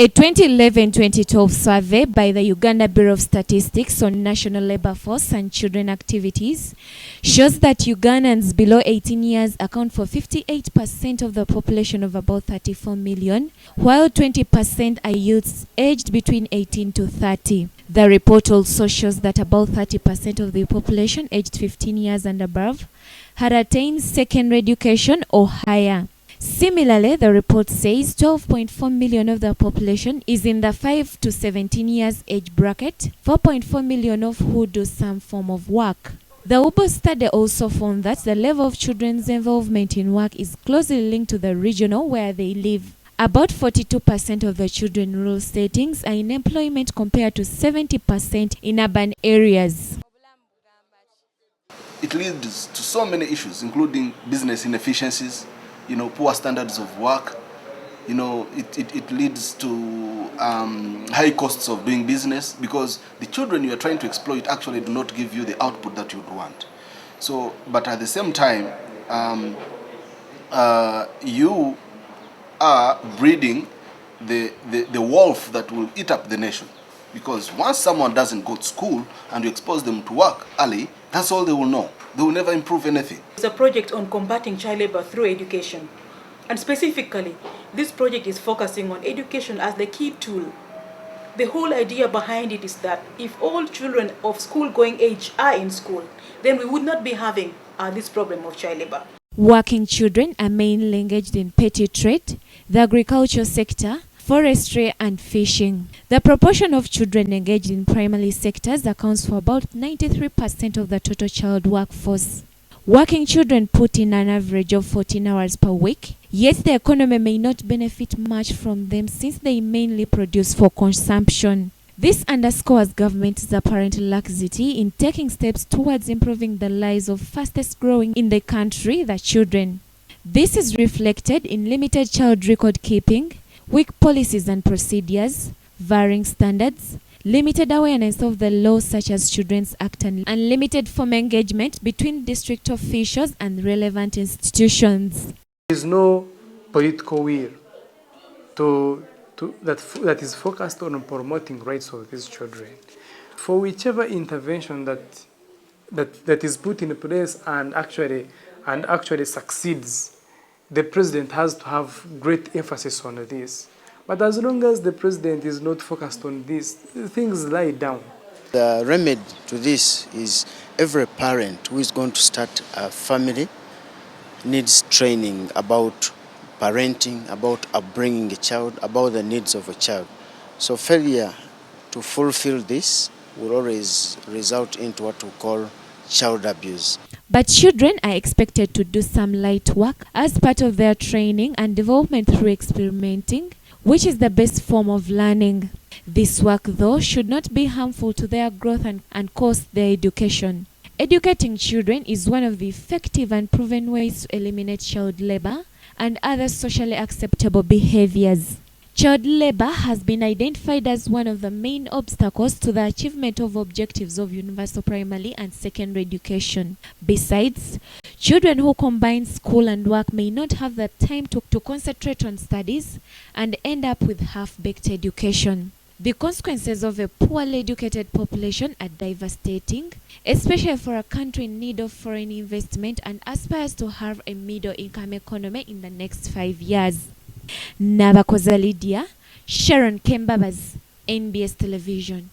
A 2011-2012 survey by the Uganda Bureau of Statistics on national labor force and children activities shows that Ugandans below 18 years account for 58% of the population of about 34 million, while 20% are youths aged between 18 to 30. The report also shows that about 30% of the population aged 15 years and above had attained secondary education or higher. Similarly, the report says 12.4 million of the population is in the 5 to 17 years age bracket, 4.4 million of who do some form of work. The UBO study also found that the level of children's involvement in work is closely linked to the regional where they live. About 42% of the children in rural settings are in employment compared to 70% in urban areas. It leads to so many issues, including business inefficiencies, poor standards of work. It leads to high costs of doing business because the children you are trying to exploit actually do not give you the output that you would want. So, but at the same time, you are breeding the wolf that will eat up the nation. Because once someone doesn't go to school and you expose them to work early, that's all they will know. They will never improve anything. It's a project on combating child labor through education. And specifically, this project is focusing on education as the key tool. The whole idea behind it is that if all children of school-going age are in school, then we would not be having this problem of child labor. Working children are mainly engaged in petty trade, the agriculture sector, forestry and fishing. The proportion of children engaged in primary sectors accounts for about 93% of the total child workforce. Working children put in an average of 14 hours per week, yet the economy may not benefit much from them since they mainly produce for consumption. This underscores government's apparent laxity in taking steps towards improving the lives of fastest growing in the country, the children. This is reflected in limited child record keeping, weak policies and procedures, varying standards, limited awareness of the laws such as Children's Act and limited formal engagement between district officials and relevant institutions. There is no political will that is focused on promoting rights of these children. For whichever intervention that is put in place and actually succeeds, the president has to have great emphasis on this. But as long as the president is not focused on this, things lie down. The remedy to this is every parent who is going to start a family needs training about parenting, about upbringing a child, about the needs of a child. So failure to fulfill this will always result into what we call child abuse. But children are expected to do some light work as part of their training and development through experimenting, which is the best form of learning. This work, though, should not be harmful to their growth and cost their education. Educating children is one of the effective and proven ways to eliminate child labor and other socially acceptable behaviors. Child labor has been identified as one of the main obstacles to the achievement of objectives of universal primary and secondary education. Besides, children who combine school and work may not have the time to concentrate on studies and end up with half-baked education. The consequences of a poorly educated population are devastating, especially for a country in need of foreign investment and aspires to have a middle-income economy in the next 5 years. Nabakoza Lydia, Sharon Kembabas, NBS Television.